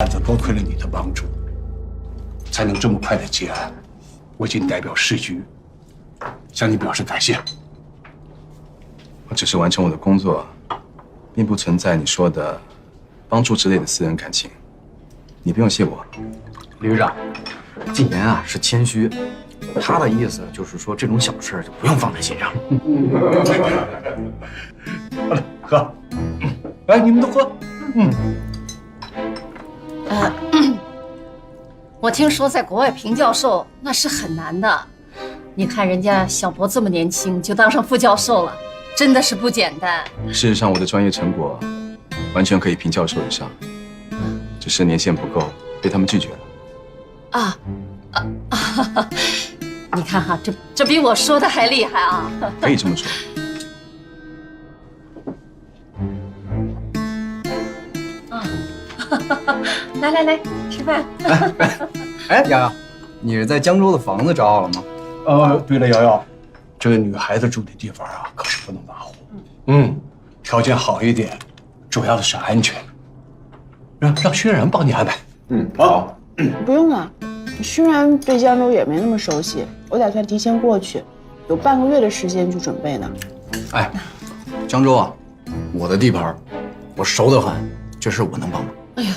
案子多亏了你的帮助，才能这么快的结案。我谨代表市局向你表示感谢。我只是完成我的工作，并不存在你说的帮助之类的私人感情，你不用谢我。李局长，禁言啊是谦虚，他的意思就是说这种小事就不用放在心上。好了，喝，来，你们都喝。我听说在国外评教授那是很难的，你看人家小博这么年轻就当上副教授了，真的是不简单。事实上，我的专业成果完全可以评教授以上，只是年限不够，被他们拒绝了。你看哈，这比我说的还厉害啊！可以这么说。来，吃饭。哎，瑶瑶，你是在江州的房子找好了吗？对了，瑶瑶，这个女孩子住的地方啊，可是不能马虎。条件好一点，主要的是安全。让薛然帮你安排。好。不用了，虽然对江州也没那么熟悉，我打算提前过去，有半个月的时间去准备呢。哎，江州啊，我的地盘，我熟得很，这事我能帮忙。哎呀，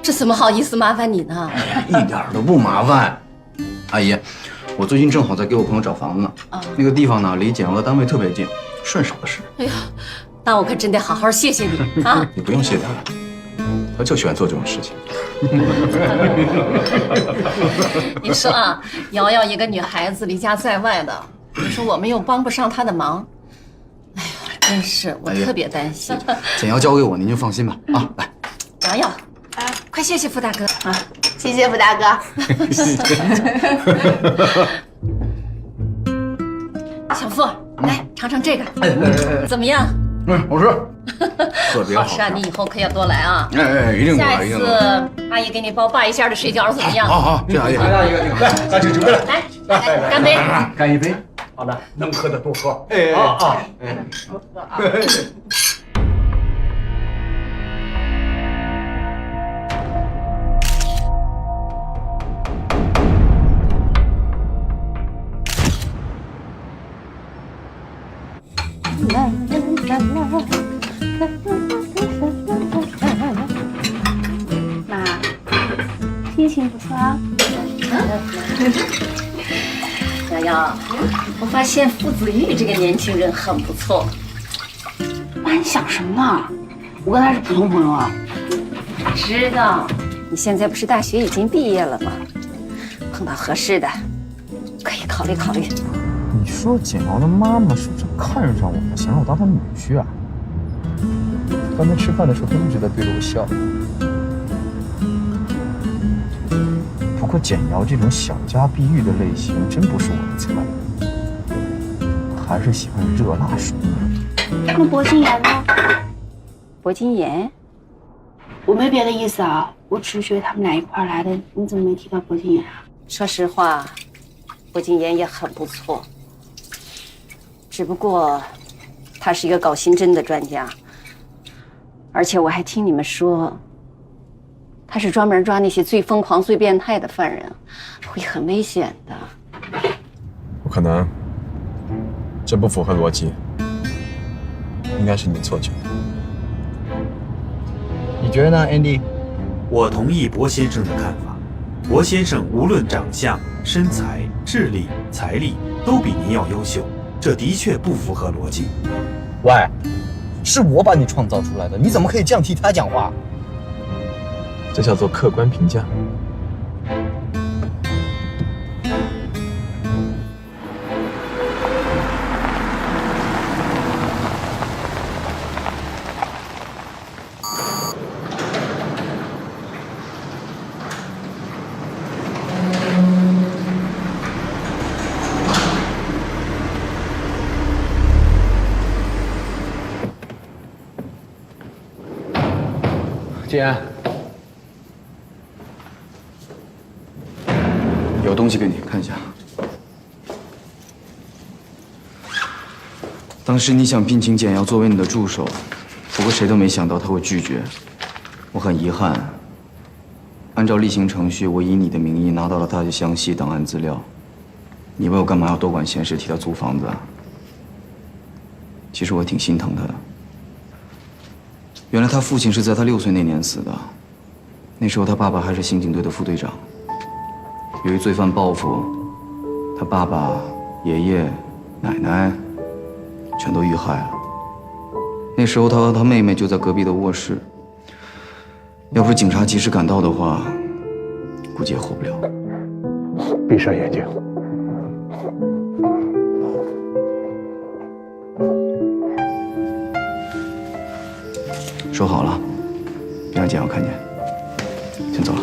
这怎么好意思麻烦你呢？一点都不麻烦。阿姨，我最近正好在给我朋友找房子呢，那个地方呢离简瑶的单位特别近，顺手的事。哎呀，那我可真得好好谢谢你啊！你不用谢他，他就喜欢做这种事情。你说啊，瑶瑶一个女孩子离家在外的，你说我们又帮不上她的忙，哎呀，真是我特别担心。简瑶交给我，您就放心吧。啊，来，瑶瑶，快谢谢傅大哥啊！谢谢傅大哥。小傅，来尝尝这个，怎么样？好吃，特别好吃。好吃啊！你以后可要多来啊！哎，一定过下来，一一定过来。次阿姨给你包大一馅的水饺怎么样？好，谢谢阿姨。来，大姐准备了。来，干杯！干一杯。好的，能喝的多喝。妈，心情不错啊。瑶瑶，我发现傅子玉这个年轻人很不错。妈，你想什么呢？我跟他是普通朋友啊。知道，你现在不是大学已经毕业了吗？碰到合适的，可以考虑考虑。你说简瑶的妈妈是不是看上我了，想让我当她女婿啊？刚才吃饭的时候，她一直在对着我笑。不过简瑶这种小家碧玉的类型真不是我的菜，还是喜欢热辣水。那薄金岩呢？薄金岩，我没别的意思啊，我只是觉得他们俩一块来的，你怎么没提到薄金岩啊？说实话，薄金岩也很不错，只不过他是一个搞刑侦的专家，而且我还听你们说，他是专门抓那些最疯狂、最变态的犯人，会很危险的。不可能，这不符合逻辑，应该是你的错觉。你觉得呢 ，Andy？ 我同意薄先生的看法。薄先生无论长相、身材、智力、财力都比您要优秀，这的确不符合逻辑。喂，是我把你创造出来的，你怎么可以这样替他讲话？这叫做客观评价。静安，有东西给你看一下。当时你想聘请简瑶作为你的助手，不过谁都没想到他会拒绝。我很遗憾，按照例行程序，我以你的名义拿到了他的详细档案资料。你问我干嘛要多管闲事，替他租房子？其实我挺心疼他的。原来他父亲是在他6岁那年死的，那时候他爸爸还是刑警队的副队长。由于罪犯报复，他爸爸、爷爷、奶奶全都遇害了。那时候他和他妹妹就在隔壁的卧室，要不是警察及时赶到的话，估计也活不了。闭上眼睛。收好了，别让简瑶看见。先走了。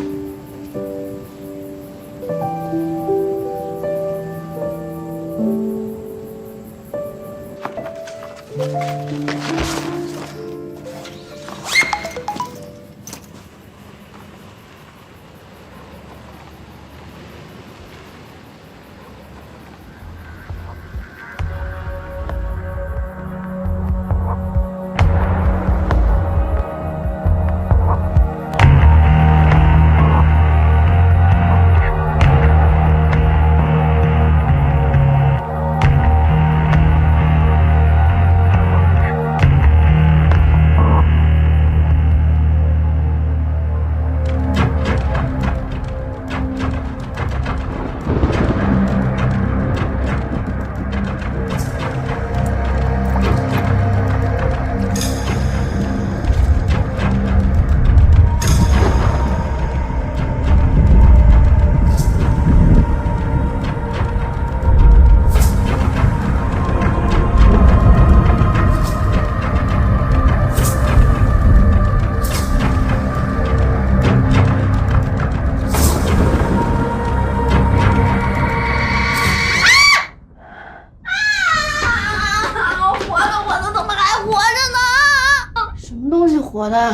活的，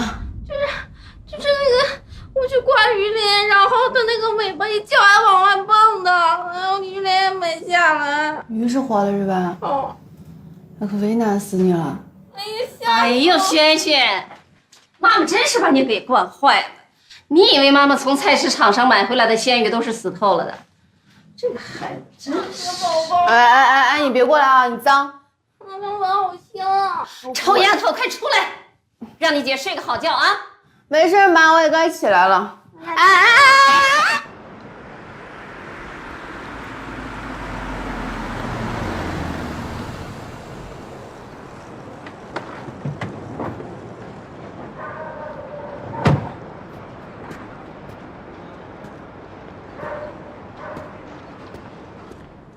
就是那个，我去挂鱼鳞，然后它那个尾巴一翘还往外蹦的，然后鱼鳞也没下来。鱼是活的是吧？哦，那可为难死你了。哎呦，萱萱，妈妈真是把你给惯坏了。你以为妈妈从菜市场上买回来的鲜鱼都是死透了的？这个孩子真是……宝宝，哎，你别过来啊，你脏。妈妈碗好香啊！臭丫头，快出来，让你姐睡个好觉啊！没事妈，我也该起来了。哎！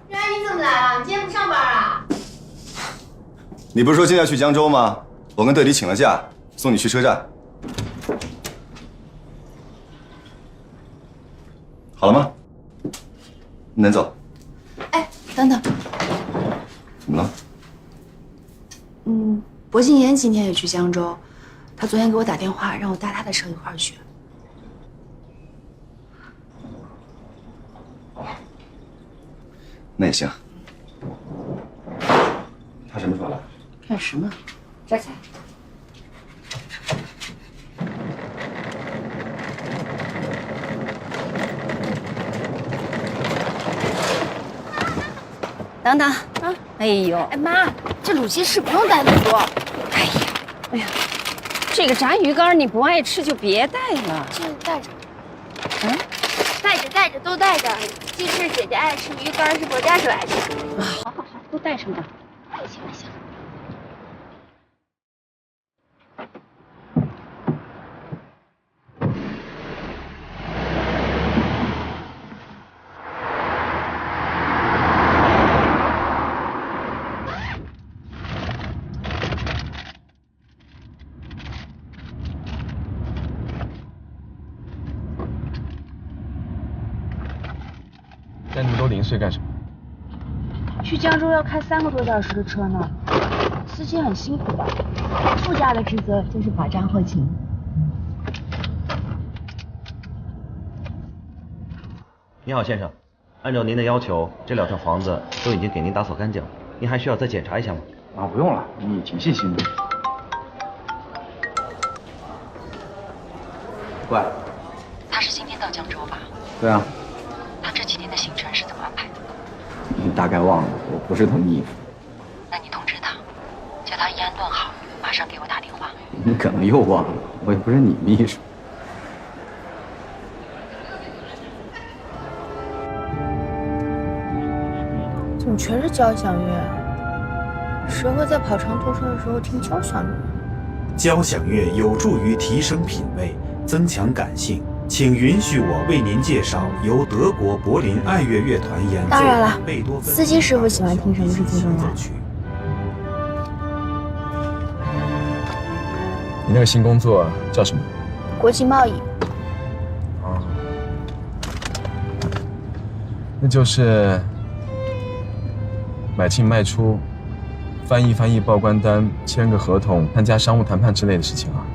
月儿，你怎么来了？你今天不上班啊？你不是说现在去江州吗？我跟队里请了假，送你去车站。好了吗？你能走。哎，等等，怎么了？薄敬言今天也去江州，他昨天给我打电话，让我搭他的车一块儿去。那也行。他什么时候来？干什么？摘菜。等等啊！哎呦，哎妈，这卤鸡翅不用带那么多。哎呀，这个炸鱼干你不爱吃就别带了。这带着。嗯，带着都带着。鸡翅姐姐爱吃，鱼干是薄家属爱吃。好，都带上吧。行。带那么多零碎干什么？去江州要开3个多小时的车呢，司机很辛苦的。副驾的职责就是把账后勤。你好，先生，按照您的要求，这2套房子都已经给您打扫干净了，您还需要再检查一下吗？啊，不用了，你挺细心的。乖，他是今天到江州吧？对啊。他这几天的行程是怎么安排的？你大概忘了，我不是他秘书。那你通知他，叫他一安顿好，马上给我打电话。你可能又忘了，我也不是你秘书。怎么全是交响乐啊？谁会在跑长途车的时候听交响乐？交响乐有助于提升品味，增强感性。请允许我为您介绍由德国柏林爱乐乐团演奏。当然了，贝多芬司机师傅喜欢听什么是最重要的。你那个新工作叫什么？国际贸易。哦，那就是买进卖出、翻译报关单、签个合同、参加商务谈判之类的事情啊。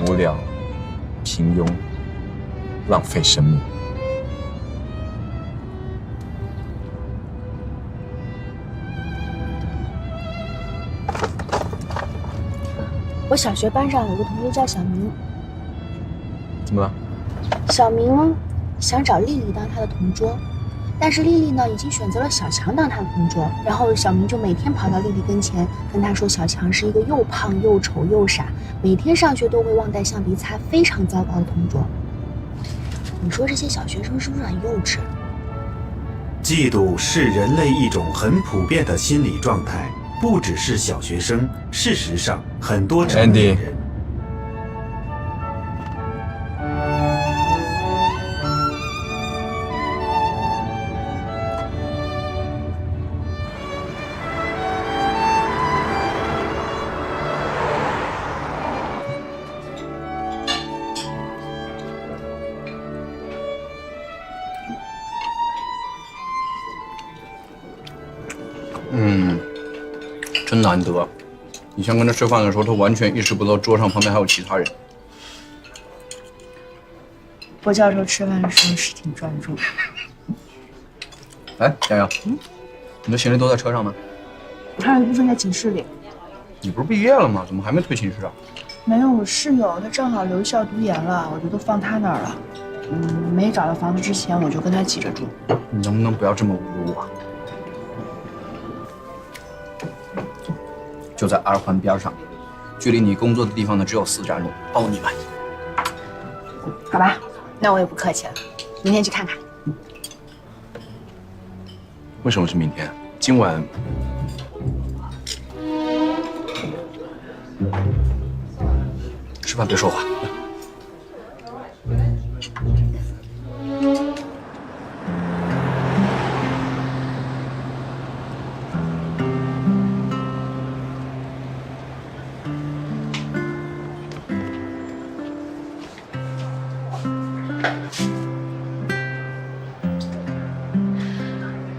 无聊、平庸、浪费生命。我小学班上有个同学叫小明。怎么了？小明想找丽丽当他的同桌，但是丽丽呢已经选择了小强当他的同桌。然后小明就每天跑到丽丽跟前，跟她说小强是一个又胖又丑又傻，每天上学都会忘带橡皮擦，非常糟糕的同桌。你说这些小学生是不是很幼稚？嫉妒是人类一种很普遍的心理状态，不只是小学生，事实上很多成年人。真难得。以前跟他吃饭的时候，他完全意识不到桌上旁边还有其他人。郭教授吃饭的时候是挺专注的。哎，洋洋，你的行李都在车上吗？还有一部分在寝室里。你不是毕业了吗？怎么还没退寝室啊？没有，我室友他正好留校读研了，我就都放他那儿了。没找到房子之前，我就跟他挤着住。你能不能不要这么侮辱我？就在二环边上，距离你工作的地方呢只有4站路，包你满意。好吧，那我也不客气了，明天去看看。为什么是明天？今晚吃饭别说话。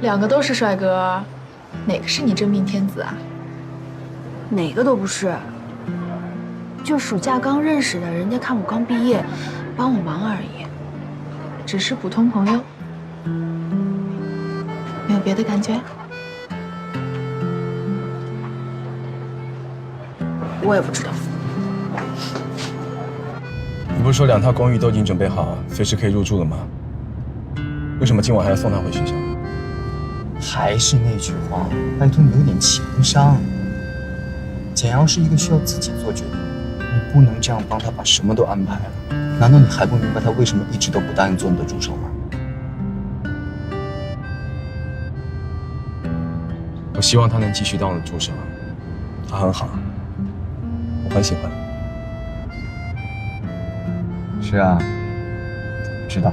2个都是帅哥，哪个是你真命天子啊？哪个都不是，就暑假刚认识的，人家看我刚毕业，帮我忙而已。只是普通朋友，没有别的感觉？我也不知道。你不是说2套公寓都已经准备好，随时可以入住了吗？为什么今晚还要送他回学校？还是那句话，拜托你有点情商。简阳是一个需要自己做决定的人，你不能这样帮他把什么都安排了。难道你还不明白他为什么一直都不答应做你的助手吗？我希望他能继续当我的助手，他很好，我很喜欢。是啊，知道。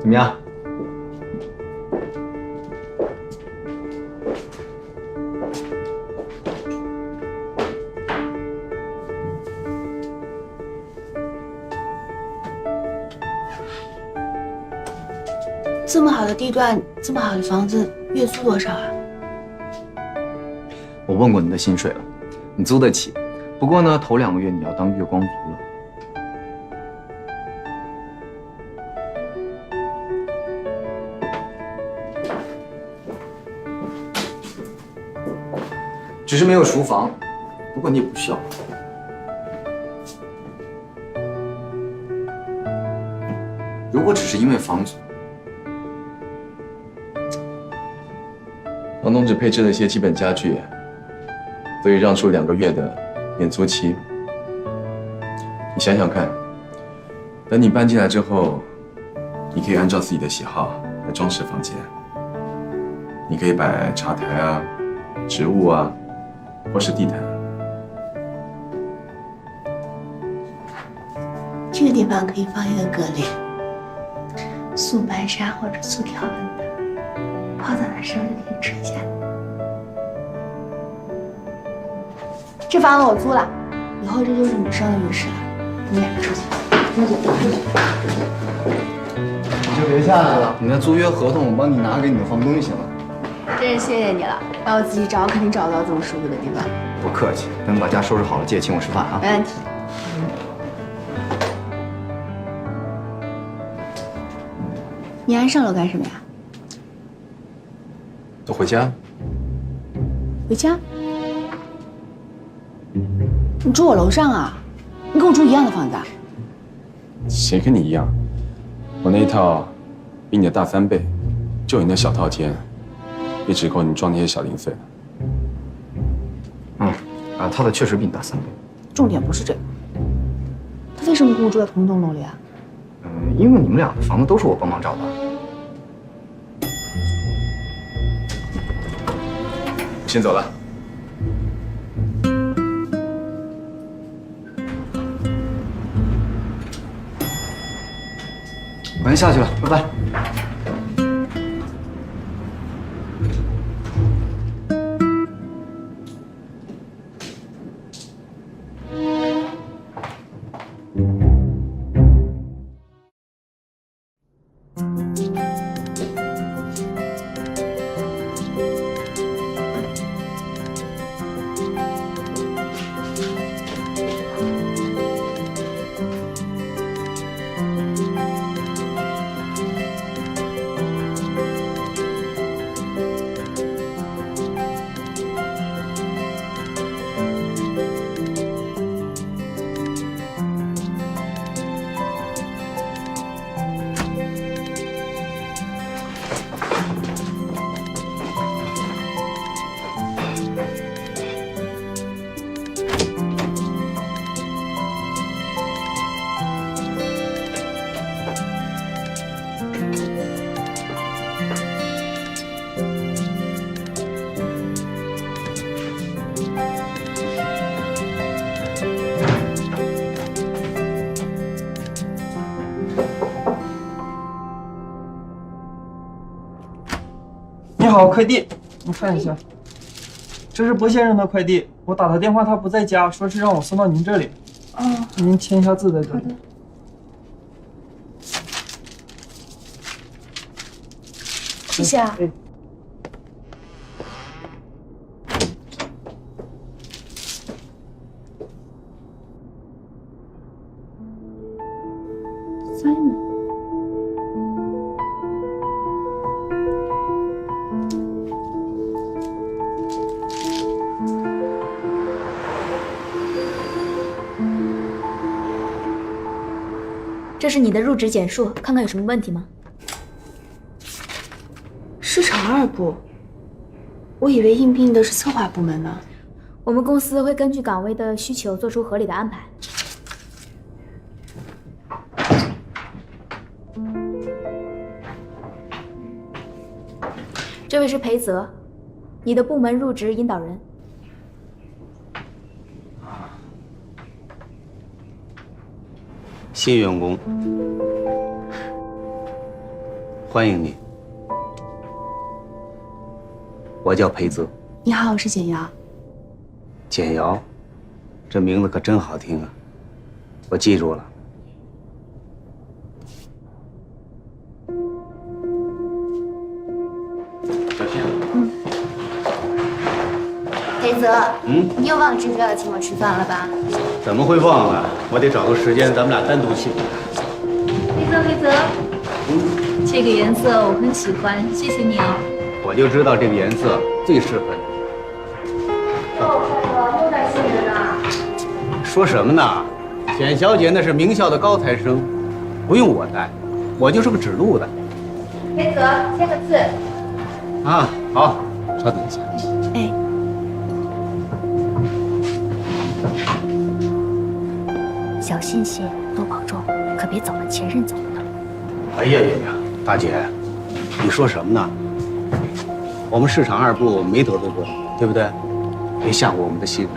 怎么样？这么好的地段，这么好的房子，月租多少啊？我问过你的薪水了，你租得起。不过呢，头2个月你要当月光族了。只是没有厨房，不过你也不需要。如果只是因为房租，房东只配置了一些基本家具，所以让出2个月的免租期。你想想看，等你搬进来之后，你可以按照自己的喜好来装饰房间。你可以摆茶台啊、植物啊，或是地毯。这个地方可以放一个格帘，素白纱或者素条纹的，泡澡的时候就可以垂下来。这房子我租了，以后这就是女生的浴室了，你们2个出去。那就出去。你就别下来了，你的租约合同我帮你拿给你的房东就行了。真是谢谢你了，让我自己找，肯定找不到这么舒服的地方。不客气，等把家收拾好了，记得请我吃饭啊。没问题。你还上楼干什么呀？都回家。回家？你住我楼上啊？你跟我住一样的房子啊？谁跟你一样？我那一套比你的大3倍，就你那小套间，也只够你装那些小零碎的。他的确实比你大3倍。重点不是这个，他为什么跟我住在同一栋楼里啊？因为你们俩的房子都是我帮忙找的。我先走了。我先下去了，拜拜。你好，快递，你看一下，这是薄先生的快递，我打他电话，他不在家，说是让我送到您这里。哦，您签一下字在这里。好的。谢谢啊。Simon。这是你的入职简述，看看有什么问题吗？市场2部，我以为应聘的是策划部门呢。我们公司会根据岗位的需求做出合理的安排。这位是裴泽，你的部门入职引导人。新员工，欢迎你。我叫裴泽。你好，我是简瑶。简瑶，这名字可真好听啊，我记住了。泽，你又忘了这周要请我吃饭了吧？怎么会忘了？我得找个时间，咱们俩单独请。黑泽，这个颜色我很喜欢，谢谢你哦。我就知道这个颜色最适合你。哟，帅哥，有点新人了。说什么呢？简小姐那是名校的高材生，不用我带，我就是个指路的。黑泽，签个字。啊，好，稍等一下。哎。小心些，多保重，可别走了前任走的。哎呀呀呀，大姐，你说什么呢？我们市场二部没得罪过你，对不对？别吓唬我们的新人。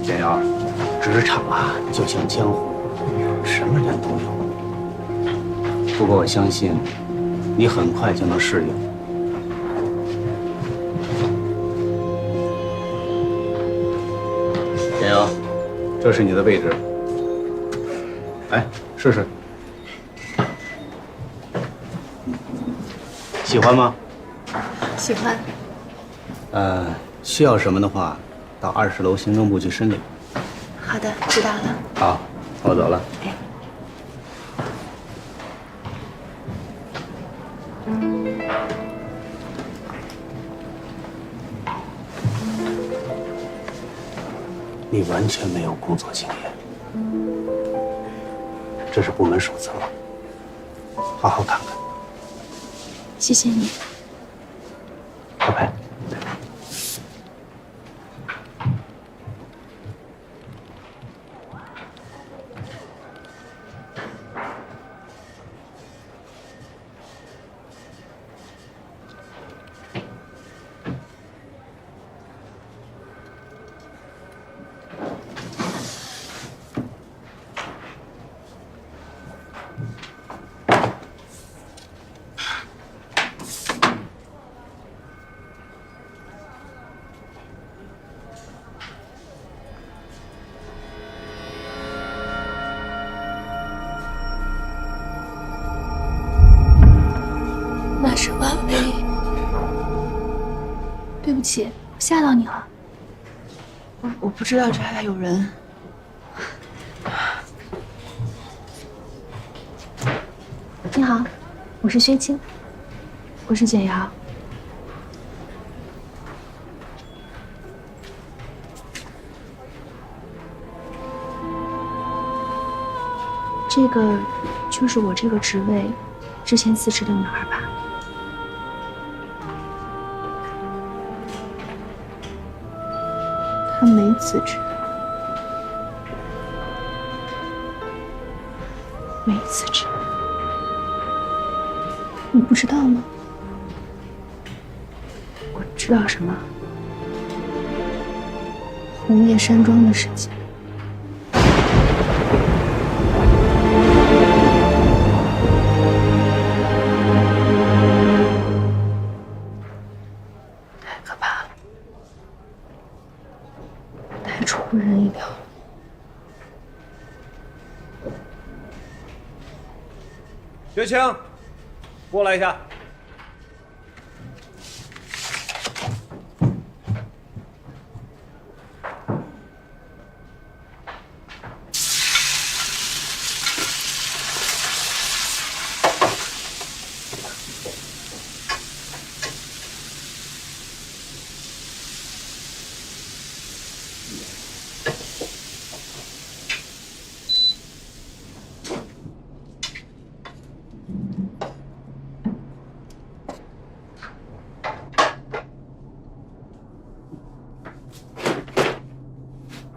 简瑶，职场啊，就像江湖，什么人都有。不过我相信，你很快就能适应。简瑶，这是你的位置。来，试试。喜欢吗？喜欢。需要什么的话，到20楼行政部去申领。好的，知道了。好，我走了。哎。你完全没有工作经验，这是部门手册，好好看看。谢谢你。拜拜。那是万威，对不起，我吓到你了。我不知道这还有人。你好，我是薛青，我是简瑶。这个就是我这个职位之前辞职的女孩吧？她没辞职，没辞职，你不知道吗？我知道什么？红叶山庄的事情。出乎人意料。薛青，过来一下。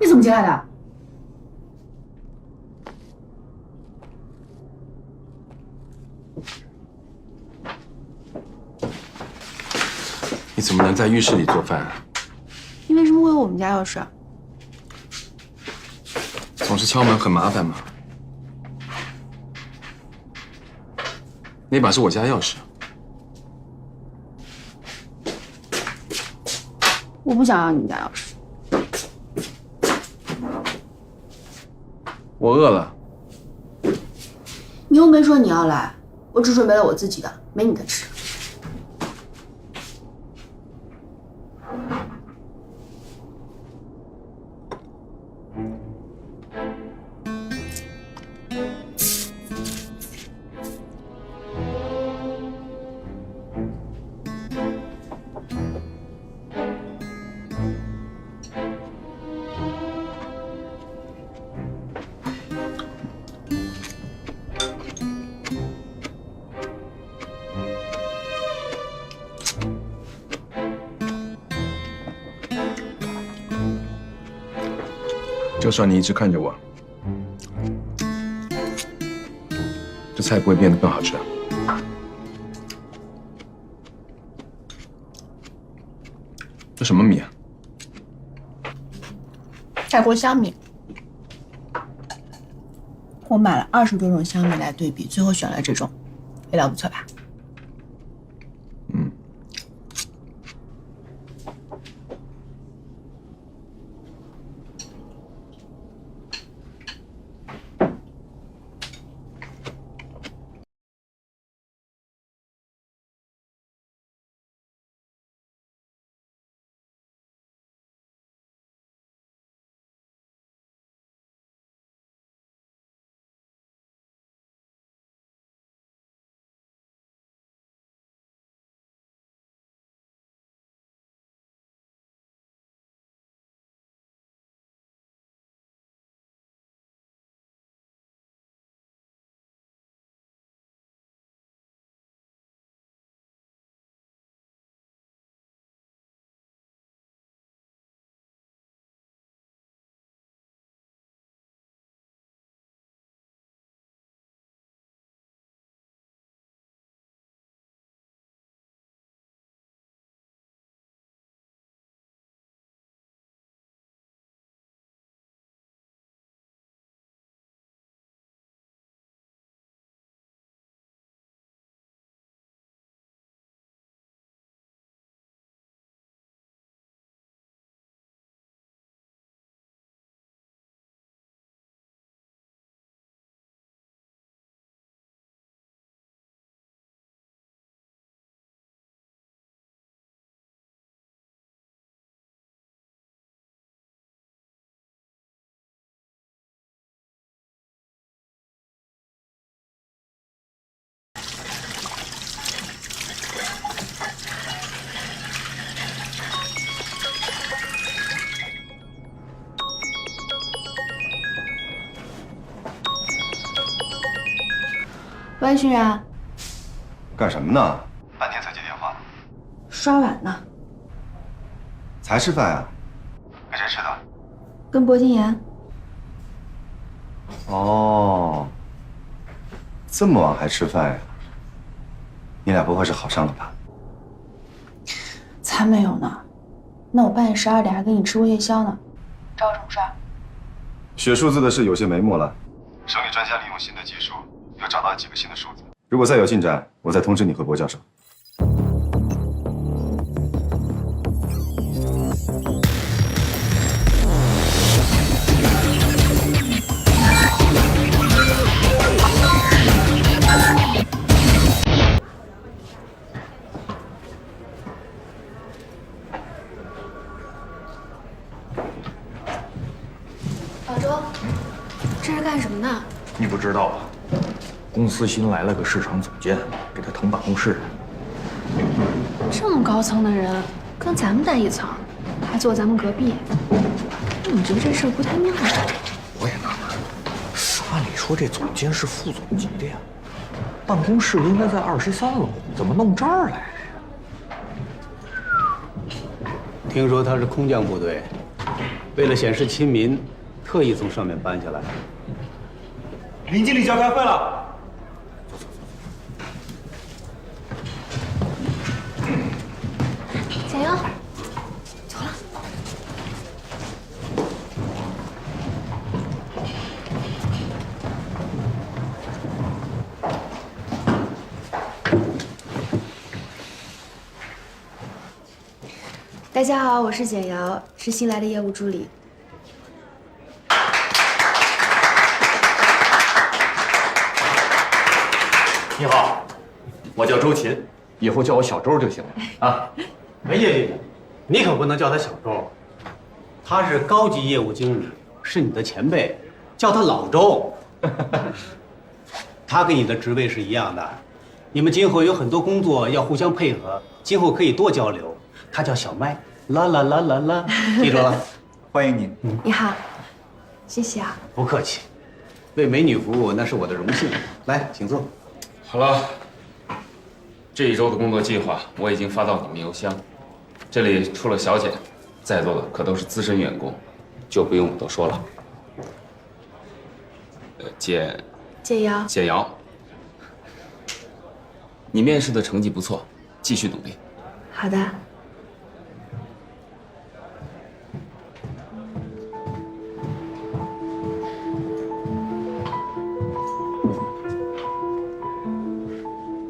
你怎么进来的？你怎么能在浴室里做饭？你为什么会有我们家钥匙？总是敲门很麻烦吗？那把是我家钥匙。我不想要你家钥匙。我饿了。你又没说你要来，我只准备了我自己的，没你的吃。就算你一直看着我，这菜不会变得更好吃。这什么米啊？泰国香米。我买了20多种香米来对比，最后选了这种，味道不错吧？喂，欣然，干什么呢？半天才接电话。刷碗呢。才吃饭呀？跟谁吃的？跟薄金岩。哦，这么晚还吃饭呀？你俩不会是好上了吧？才没有呢。那我半夜12点还跟你吃过夜宵呢。找我什么事儿？学数字的事有些眉目了，省里专家利用新的技术，又找到了几个新的数字。如果再有进展，我再通知你和薄教授。老周，这是干什么呢？你不知道啊？公司新来了个市场总监，给他腾办公室。这么高层的人，跟咱们在一层，还坐咱们隔壁，我觉得这事儿不太妙啊。我也纳闷，按理说这总监是副总级的呀，办公室应该在23楼，怎么弄这儿来了呀？听说他是空降部队，为了显示亲民，特意从上面搬下来。林经理就要开会了。加油！走了。大家好，我是简瑶，是新来的业务助理。你好，我叫周琴，以后叫我小周就行了啊。梅经理，你可不能叫他小周，他是高级业务经理，是你的前辈，叫他老周。他跟你的职位是一样的，你们今后有很多工作要互相配合，今后可以多交流。他叫小麦，啦啦啦啦啦，记住了？欢迎你。你好，谢谢啊。不客气，为美女服务那是我的荣幸。来，请坐。好了，这一周的工作计划我已经发到你们邮箱。这里除了小简，在座的可都是资深员工，就不用我多说了。简瑶，简瑶，你面试的成绩不错，继续努力。好的。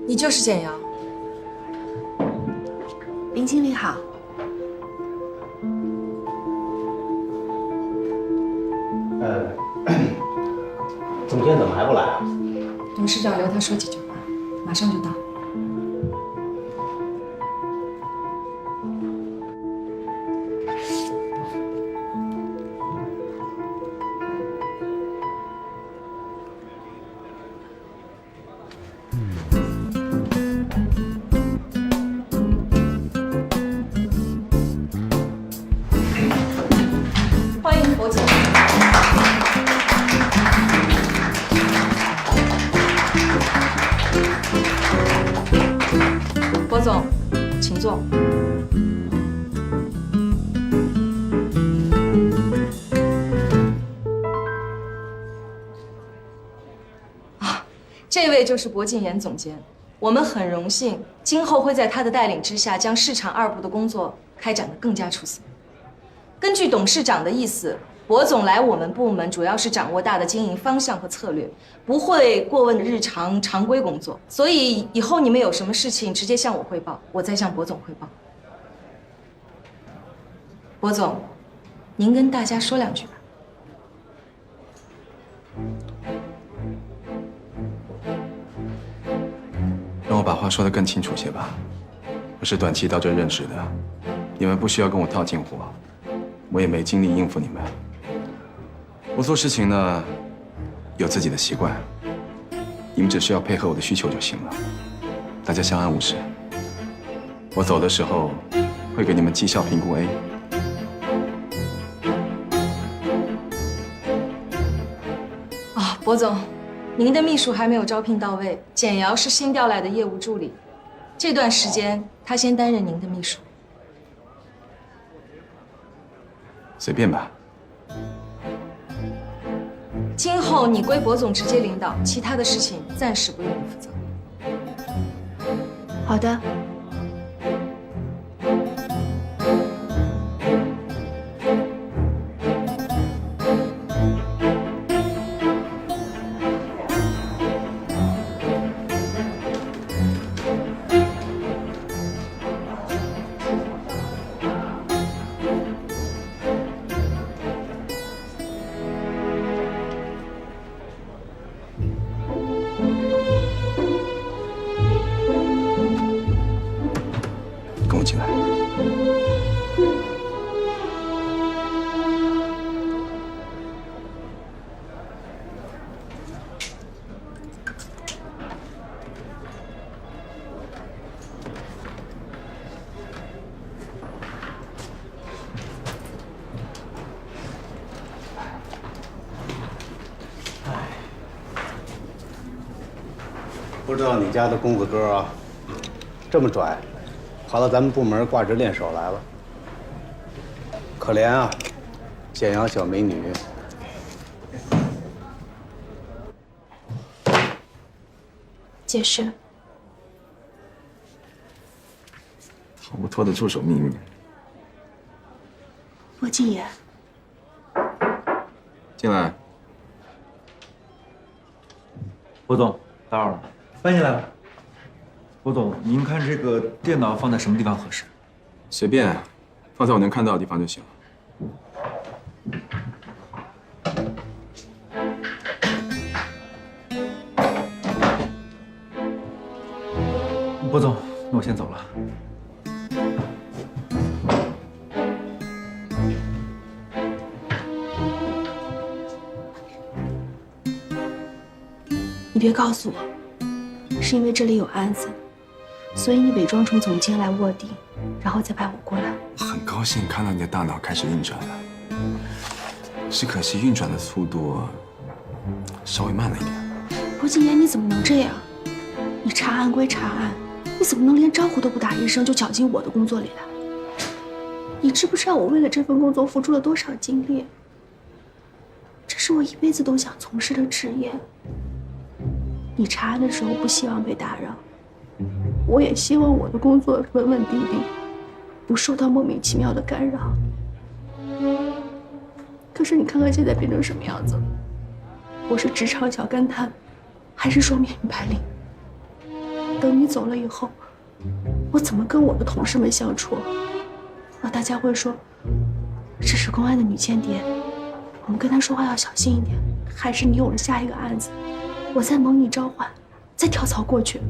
你就是简瑶。林经理好。总监怎么还不来啊？董事长留他说几句话，马上就到。欢迎博总。博总，请坐。这位就是薄敬言总监，我们很荣幸，今后会在他的带领之下，将市场2部的工作开展得更加出色。根据董事长的意思，薄总来我们部门主要是掌握大的经营方向和策略，不会过问日常常规工作。所以以后你们有什么事情直接向我汇报，我再向薄总汇报。薄总，您跟大家说2句吧。让我把话说得更清楚些吧。我是短期到这任职的，你们不需要跟我套近乎，我也没精力应付你们。我做事情呢，有自己的习惯，你们只需要配合我的需求就行了。大家相安无事。我走的时候会给你们绩效评估 A。薄总，您的秘书还没有招聘到位，简瑶是新调来的业务助理，这段时间她先担任您的秘书。随便吧。今后你归薄总直接领导，其他的事情暂时不用你负责。好的。跟我进来。不知道你家的公子哥啊，这么拽，跑到咱们部门挂职练手来了。可怜啊，简阳小美女。解释。逃不脱的助手命运。薄敬言，进来。薄总，打扰了。搬进来吧。薄总，您看这个电脑放在什么地方合适？随便，放在我能看到的地方就行。薄总，那我先走了。你别告诉我，是因为这里有案子，所以你伪装成总监来卧底，然后再派我过来。很高兴看到你的大脑开始运转了，只可惜运转的速度稍微慢了一点。薄敬言，你怎么能这样？你查案归查案，你怎么能连招呼都不打一声就搅进我的工作里来？你知不知道我为了这份工作付出了多少精力？这是我一辈子都想从事的职业。你查案的时候不希望被打扰，我也希望我的工作稳稳定定，不受到莫名其妙的干扰。可是你看看现在变成什么样子，我是职场小干探，还是双面白领？等你走了以后，我怎么跟我的同事们相处？大家会说这是公安的女间谍，我们跟她说话要小心一点。还是你有了下一个案子，我再蒙你召唤，再跳槽过去。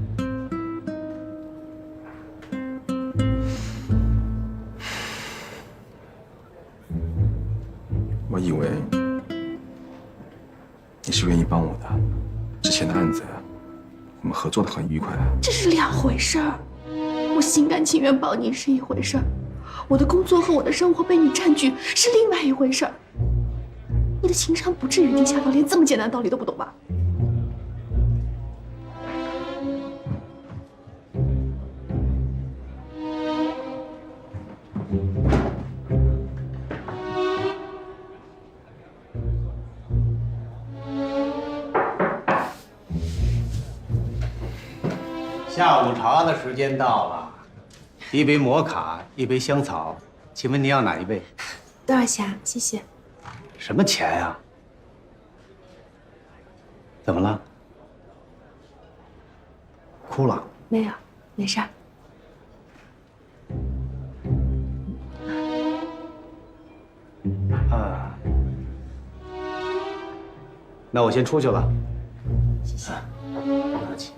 我以为你是愿意帮我的，之前的案子我们合作的很愉快。这是两回事儿，我心甘情愿帮你是一回事儿，我的工作和我的生活被你占据是另外一回事儿。你的情商不至于低下到连这么简单的道理都不懂吧？下午茶的时间到了，一杯摩卡，一杯香草，请问您要哪一杯？多少钱？谢谢。什么钱呀？怎么了？哭了？没有，没事儿。啊，那我先出去了。谢谢。不客气。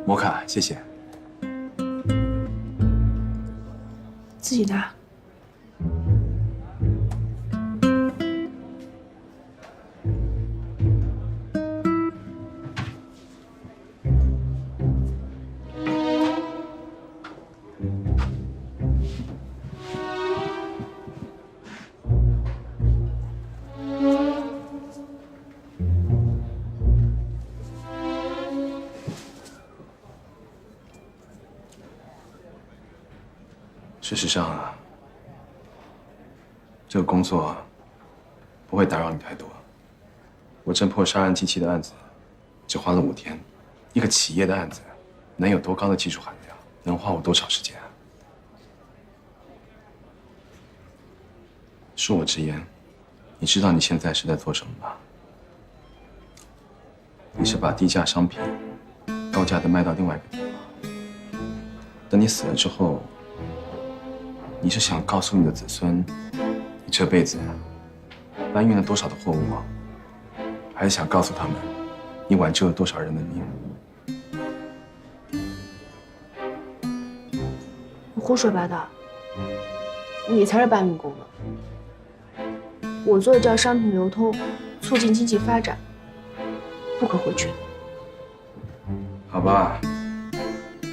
摩卡，谢谢。自己拿。事实上啊，这个工作不会打扰你太多。我侦破杀人机器的案子只花了5天，一个企业的案子能有多高的技术含量，能花我多少时间啊？恕我直言，你知道你现在是在做什么吗？你是把低价商品高价的卖到另外一个地方，等你死了之后。你是想告诉你的子孙，你这辈子搬运了多少的货物，还是想告诉他们，你挽救了多少人的命？你胡说八道！你才是搬运工呢。我做的叫商品流通，促进经济发展，不可或缺。好吧，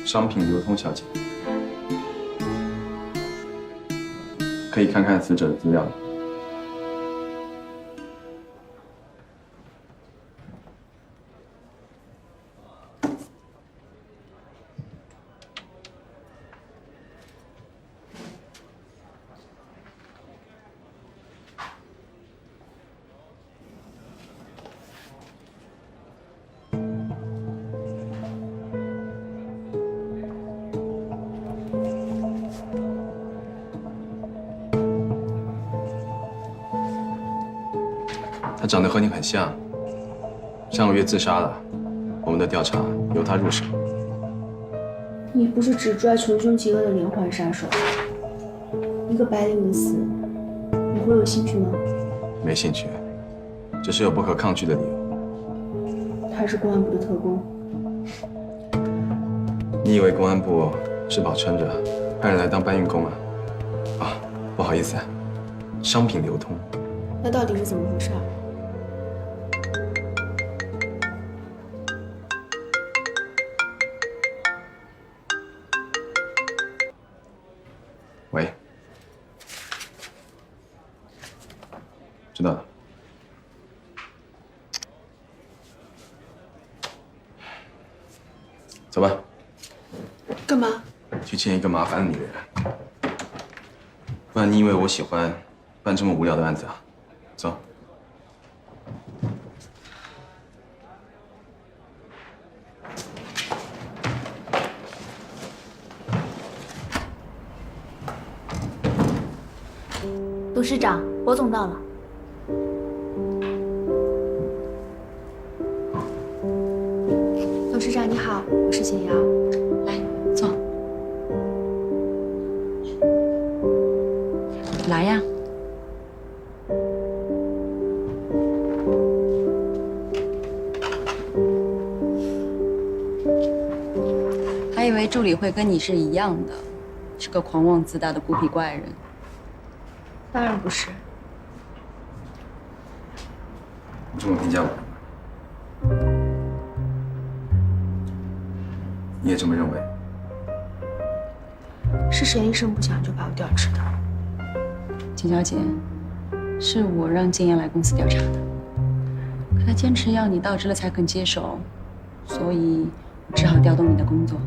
商品流通小姐。可以看看死者的资料。他长得和你很像，上个月自杀了。我们的调查由他入手。你不是只抓穷凶极恶的连环杀手，一个白领的死，你会有兴趣吗？没兴趣，只是有不可抗拒的理由。他是公安部的特工。你以为公安部吃饱撑着，派人来当搬运工啊？啊，不好意思，商品流通。那到底是怎么回事？喂，知道了。走吧。干嘛？去见一个麻烦的女人，不然你以为我喜欢办这么无聊的案子啊？走。董事长，博总到了。董事长你好，我是简瑶，来坐。来呀。还以为助理会跟你是一样的，是个狂妄自大的孤僻怪人。当然不是。你这么评价我？你也这么认为？是谁一声不响就把我调职的？简小姐，是我让建阳来公司调查的，可他坚持要你到职了才肯接手，所以我只好调动你的工作。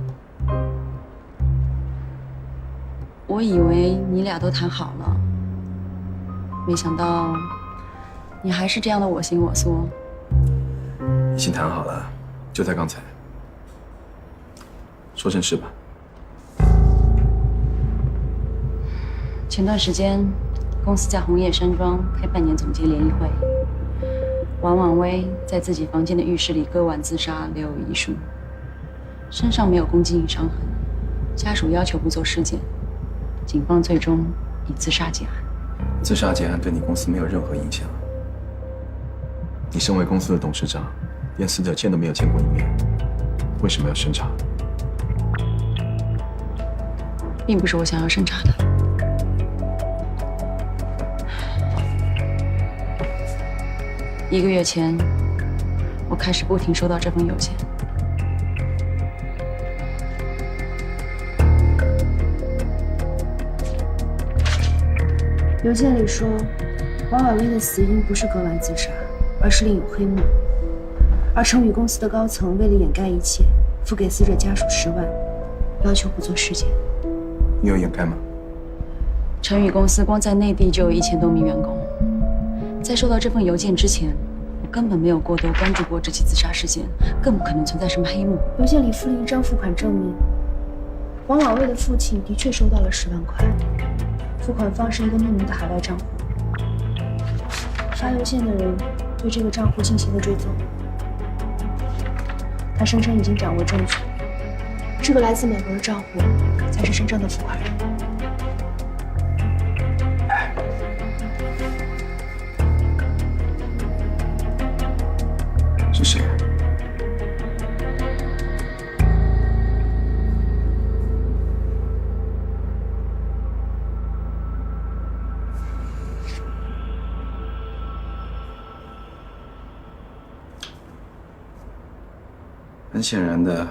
我以为你俩都谈好了，没想到你还是这样的我行我素。已经谈好了，就在刚才。说正事吧。前段时间，公司在红叶山庄开半年总结联谊会，王婉薇在自己房间的浴室里割腕自杀，留有遗书，身上没有攻击性伤痕，家属要求不做尸检，警方最终以自杀结案。自杀结案对你公司没有任何影响。你身为公司的董事长，连死者见都没有见过一面，为什么要审查？并不是我想要审查的。1个月前，我开始不停收到这封邮件。邮件里说，王婉薇的死因不是割腕自杀，而是另有黑幕。而成宇公司的高层为了掩盖一切，付给死者家属10万，要求不做尸检。你有掩盖吗？成宇公司光在内地就有1000多名员工。在收到这封邮件之前，我根本没有过多关注过这起自杀事件，更不可能存在什么黑幕。邮件里附了一张付款证明，王婉薇的父亲的确收到了10万块，付款方是一个匿名的海外账户。发邮件的人对这个账户进行了追踪，他声称已经掌握证据，这个来自美国的账户才是真正的付款人。是谁？很显然的，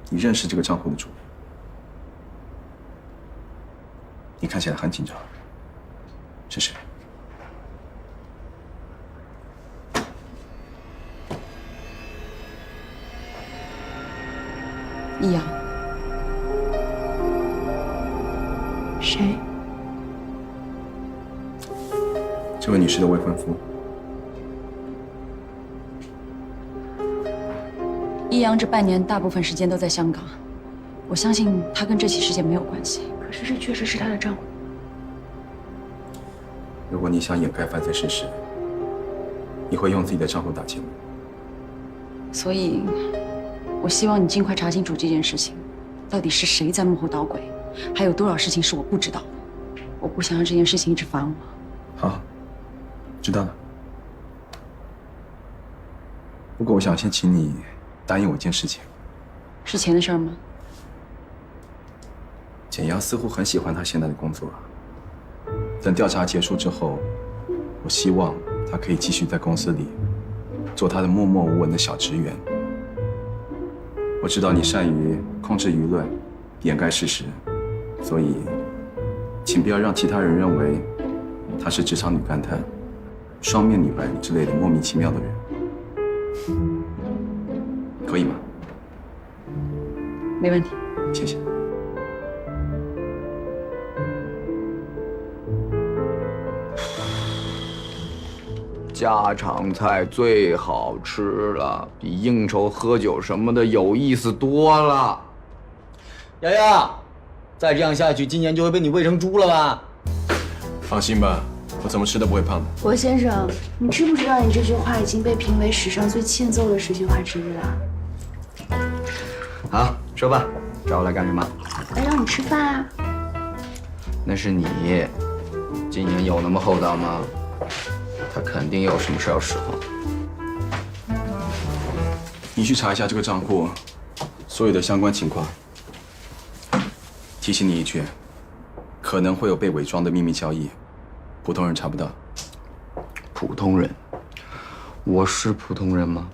你认识这个账户的主人。你看起来很紧张，是谁？易阳。谁？这位女士的未婚夫。易阳这半年大部分时间都在香港，我相信他跟这起事件没有关系。可是这确实是他的账户。如果你想掩盖犯罪事实，你会用自己的账户打钱吗？所以，我希望你尽快查清楚这件事情，到底是谁在幕后捣鬼，还有多少事情是我不知道的。我不想让这件事情一直烦我。好，知道了。不过我想先请你答应我一件事情。是钱的事儿吗？简阳似乎很喜欢他现在的工作。等调查结束之后，我希望他可以继续在公司里做他的默默无闻的小职员。我知道你善于控制舆论，掩盖事实，所以请不要让其他人认为她是职场女干探、双面女白领之类的莫名其妙的人，可以吗？没问题。谢谢。家常菜最好吃了，比应酬喝酒什么的有意思多了。瑶瑶，再这样下去，今年就会被你喂成猪了吧？放心吧，我怎么吃都不会胖的。博先生，你知不知道你这句话已经被评为史上最欠揍的10句话之一了？好，说吧，找我来干什么？来让你吃饭啊。那是你，今年有那么厚道吗？他肯定有什么事要使唤。你去查一下这个账户所有的相关情况。提醒你一句，可能会有被伪装的秘密交易，普通人查不到。普通人？我是普通人吗？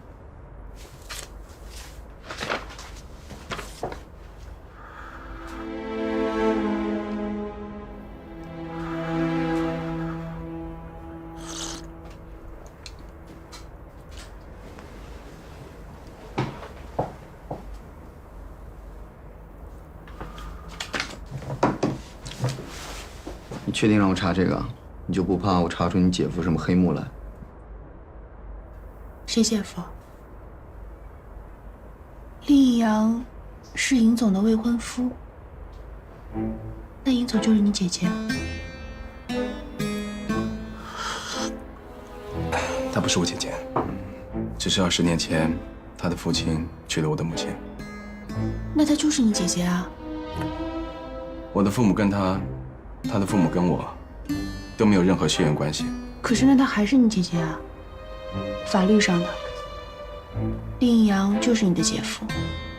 你确定让我查这个？你就不怕我查出你姐夫什么黑幕来？谁姐夫？厉一阳是尹总的未婚夫，那尹总就是你姐姐。她不是我姐姐，只是20年前她的父亲娶了我的母亲。那她就是你姐姐啊？我的父母跟她的父母跟我都没有任何血缘关系。可是那她还是你姐姐啊，法律上的。厉一阳就是你的姐夫，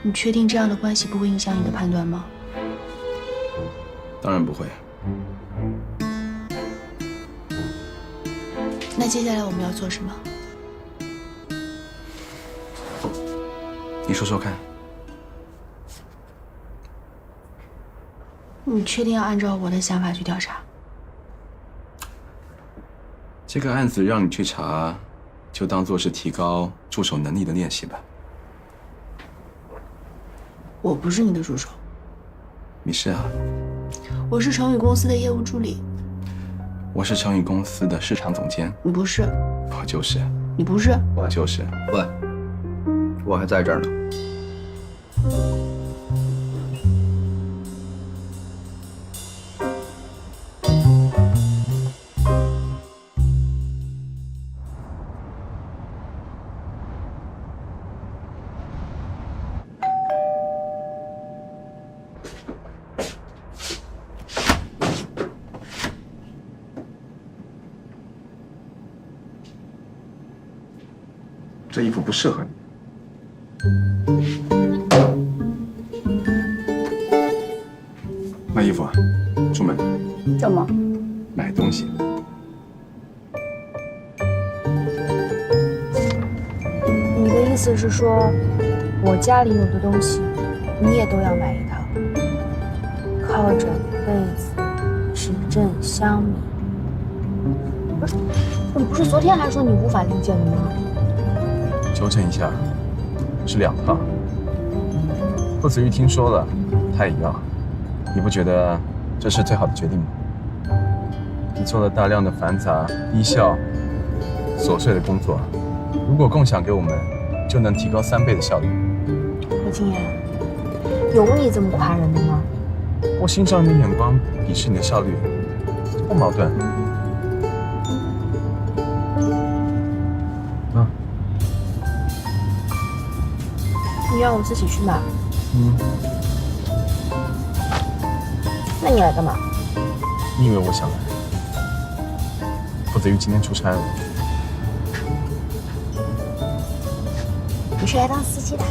你确定这样的关系不会影响你的判断吗？当然不会。那接下来我们要做什么？你说说看。你确定要按照我的想法去调查？这个案子让你去查，就当做是提高助手能力的练习吧。我不是你的助手。你是啊。我是成宇公司的业务助理。我是成宇公司的市场总监。你不是。我就是。你不是。我就是。喂，我还在这儿呢。这衣服不适合你。卖衣服啊？出门？怎么？买东西。你的意思是说，我家里有的东西，你也都要买一套？靠枕、被子、指针、香米。不是，你不是昨天还说你无法理解的吗？纠正一下，是2套。傅子玉听说了，他也要。你不觉得这是最好的决定吗？你做了大量的繁杂、低效、琐碎的工作，如果共享给我们，就能提高3倍的效率。何静言，有你这么夸人的吗？我欣赏你的眼光，鄙视你的效率，这不矛盾。你让我自己去买？嗯。那你来干嘛？你以为我想来？傅子玉今天出差了。你是来当司机的？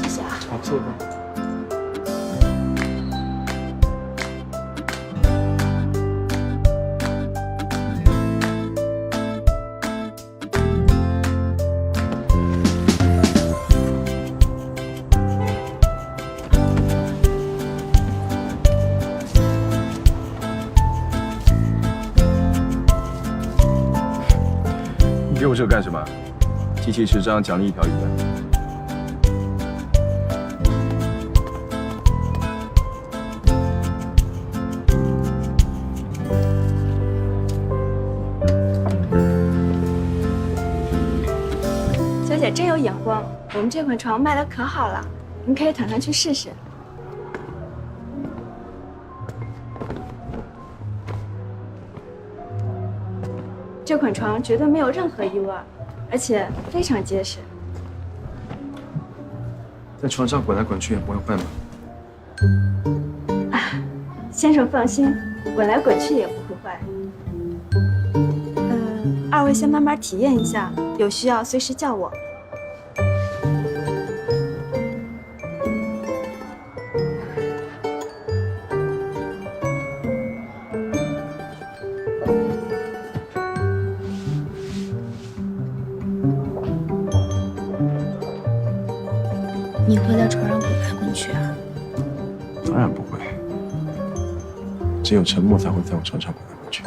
谢谢啊。坐吧。乎这个干什么？集齐10张，奖励1条鱼的。小姐真有眼光，我们这款床卖的可好了，您可以躺上去试试。这款床绝对没有任何异味，而且非常结实。在床上滚来滚去也不会坏吗？先生放心，滚来滚去也不会坏。二位先慢慢体验一下，有需要随时叫我。你会在床上滚来滚去啊？当然不会，只有沉默才会在我床上滚来滚去。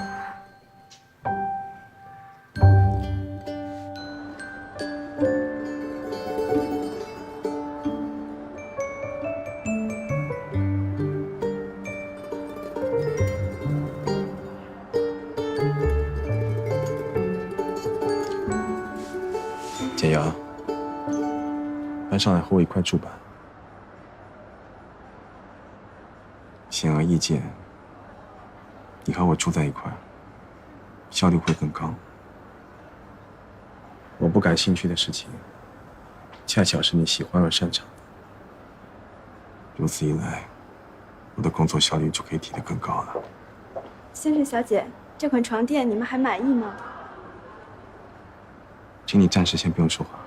简阳，搬上来和我一块住吧。显而易见，你和我住在一块，效率会更高。我不感兴趣的事情，恰巧是你喜欢而擅长的。如此一来，我的工作效率就可以提得更高了。先生小姐，这款床垫你们还满意吗？请你暂时先不用说话。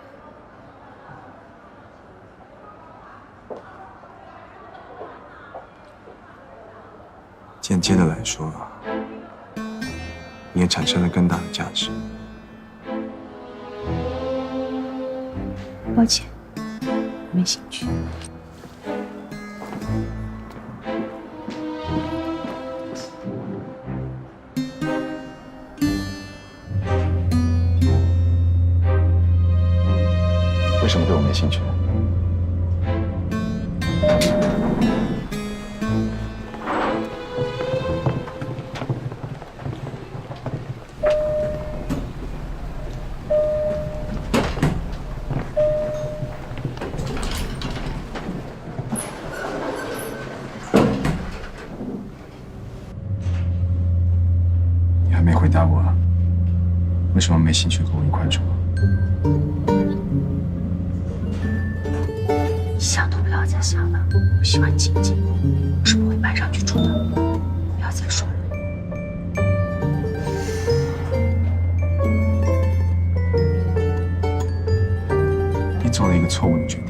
间接的来说，你也产生了更大的价值。抱歉，没兴趣。为什么对我没兴趣？你还没回答我，为什么没兴趣和我一块住？想都不要再想了，我喜欢静静，我是不会搬上去住的。不要再说了。你做了一个错误的决定。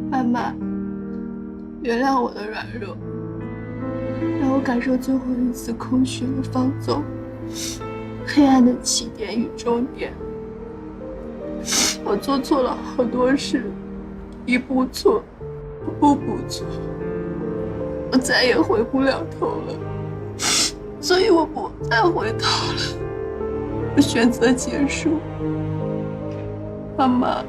妈妈，原谅我的软弱，让我感受最后一次空虚和放纵，黑暗的起点与终点。我做错了好多事，一步错，步步错，我再也回不了头了，所以我不再回头了，我选择结束。妈妈，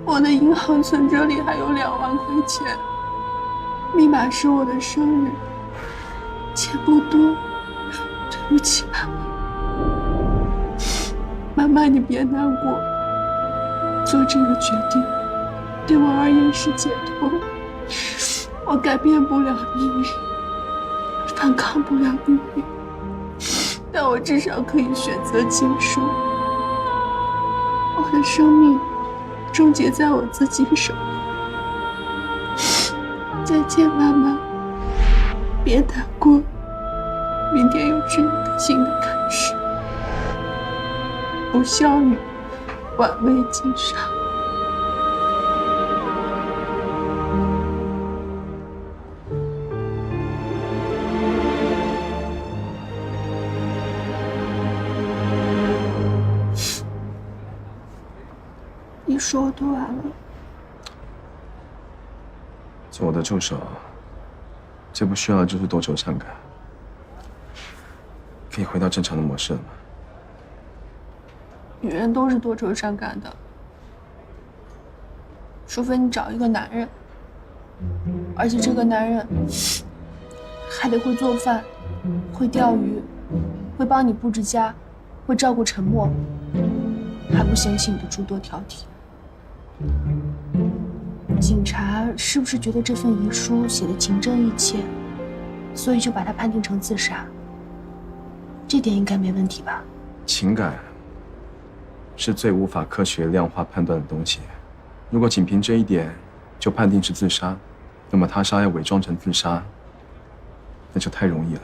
我的银行存折里还有2万块钱，密码是我的生日，钱不多，对不起妈妈。妈妈，你别难过，做这个决定对我而言是解脱。我改变不了命运，反抗不了命运，但我至少可以选择结束。我的生命终结在我自己手里。再见，妈妈，别难过，明天又是一个新的开始。不孝女，晚未经杀。你说我都完了。做我的助手，最不需要的就是多愁善感，可以回到正常的模式了吗？女人都是多愁善感的，除非你找一个男人，而且这个男人还得会做饭，会钓鱼，会帮你布置家，会照顾沉默，还不嫌弃你的诸多挑剔。警察是不是觉得这份遗书写的情真意切，所以就把他判定成自杀？这点应该没问题吧？情感是最无法科学量化判断的东西。如果仅凭这一点就判定是自杀，那么他杀要伪装成自杀，那就太容易了。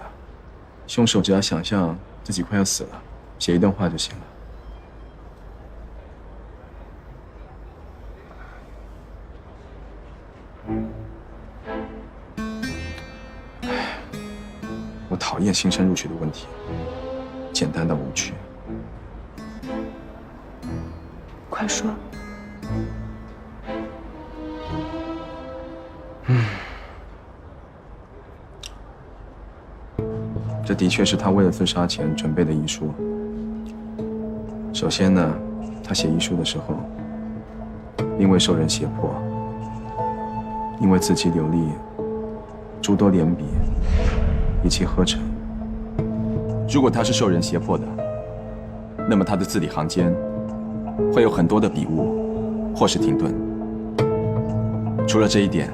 凶手只要想象自己快要死了，写一段话就行了。我讨厌新生入学的问题，简单到无趣。快说。这的确是他为了自杀前准备的遗书。首先呢，他写遗书的时候，因为受人胁迫，因为字迹流利，诸多连笔，一气呵成。如果他是受人胁迫的，那么他的字里行间会有很多的笔误，或是停顿。除了这一点，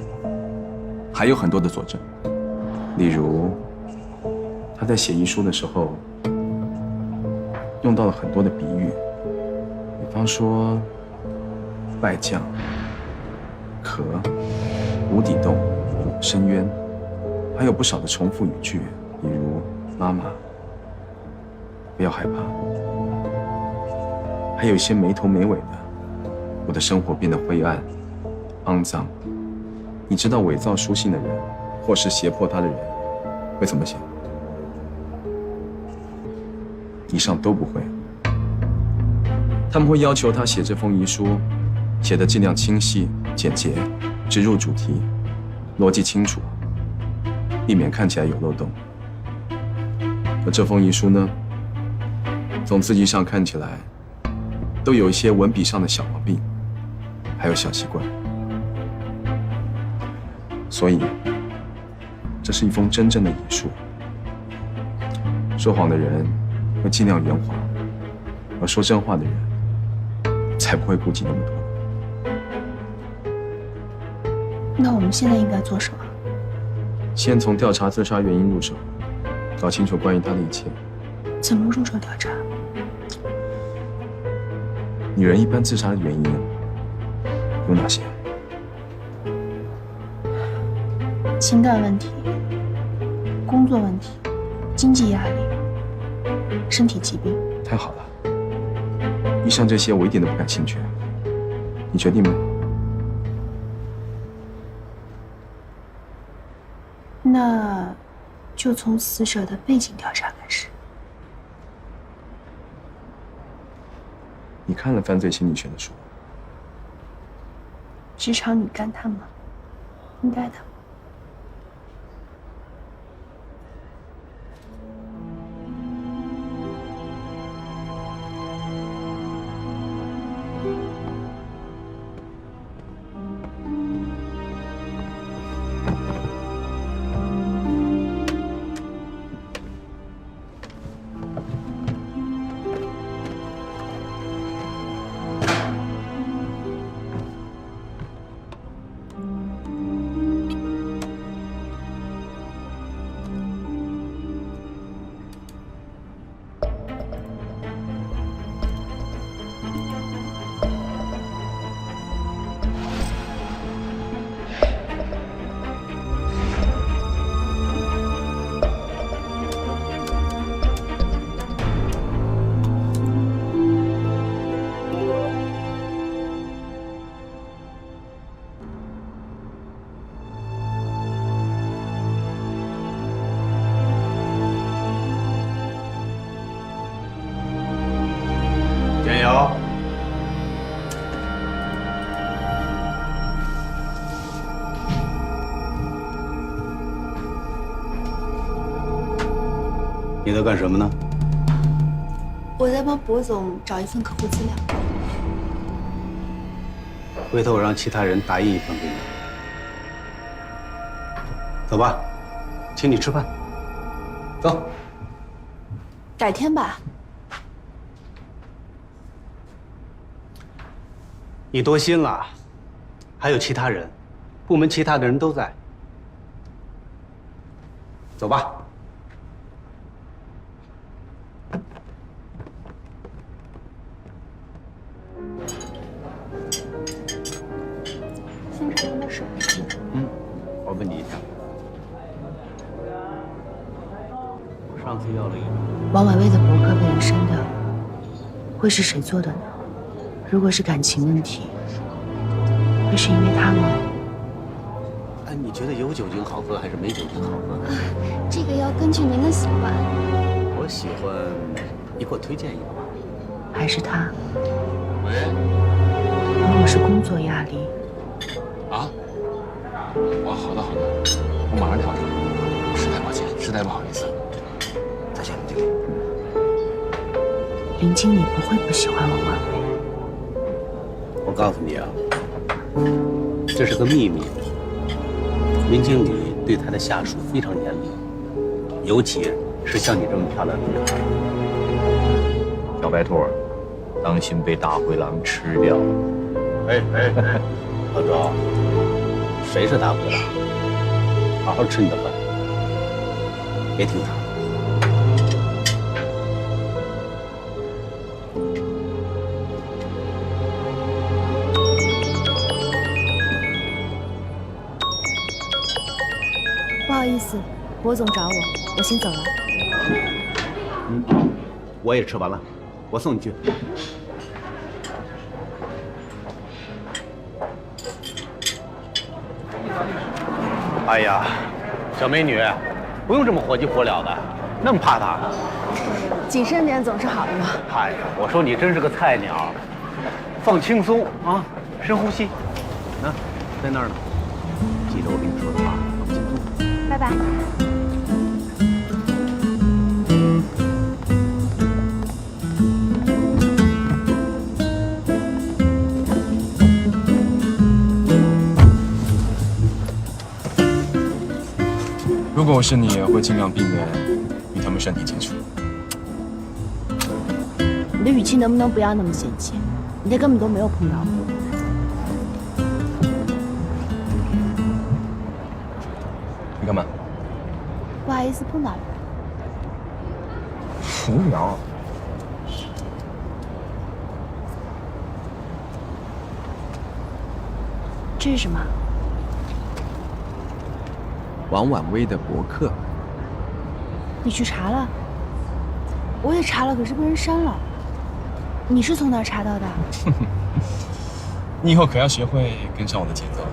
还有很多的佐证，例如他在写遗书的时候用到了很多的比喻，比方说败将、壳、无底洞、深渊，还有不少的重复语句，比如妈妈，不要害怕，还有一些没头没尾的，我的生活变得灰暗、肮脏。你知道伪造书信的人，或是胁迫他的人会怎么写？以上都不会。他们会要求他写这封遗书，写得尽量清晰、简洁，直入主题，逻辑清楚，避免看起来有漏洞。而这封遗书呢，从字迹上看起来，都有一些文笔上的小毛病，还有小习惯。所以，这是一封真正的遗书。说谎的人会尽量圆滑，而说真话的人才不会顾忌那么多。那我们现在应该做什么？先从调查自杀原因入手，搞清楚关于他的一切。怎么入手调查？女人一般自杀的原因有哪些？情感问题、工作问题、经济压力、身体疾病。太好了，以上这些我一点都不感兴趣。你决定吗？那就从死者的背景调查开始。你看了犯罪心理学的书？职场女干探吗？应该的。你在干什么呢？我在帮博总找一份客户资料。回头我让其他人打印一份给你。走吧，请你吃饭。走。改天吧。你多心了，还有其他人，部门其他的人都在。走吧。先生您的水。我问你一下，我上次要了一个王婉薇的博客被人删掉，会是谁做的呢？如果是感情问题，会是因为他吗？哎，你觉得有酒精好喝还是没酒精好喝呢？这个要根据您的喜欢。我喜欢，你给我推荐一个吧。还是他？喂。如果是工作压力。啊？好的，我马上调整。实在抱歉，实在不好意思。再见，林经理。林经理不会不喜欢王婉薇。我告诉你啊，这是个秘密。林经理对他的下属非常严厉，尤其是像你这么漂亮的女孩。小白兔，当心被大灰狼吃掉。哎，老周，谁是大灰狼？好好吃你的饭，别听他。不好意思，博总找我先走了。我也吃完了，我送你去。哎呀，小美女，不用这么火急火燎的，那么怕他。谨慎点总是好的嘛。哎呀，我说你真是个菜鸟，放轻松啊，深呼吸。啊，在那儿呢，记着我跟你说的话，放轻松。拜拜。如果我是你，我会尽量避免与他们身体接触。你的语气能不能不要那么嫌弃？人家根本都没有碰到过。你干嘛？不好意思碰到了。无聊。这是什么？王婉薇的博客。你去查了？我也查了，可是被人删了。你是从哪儿查到的？你以后可要学会跟上我的节奏了。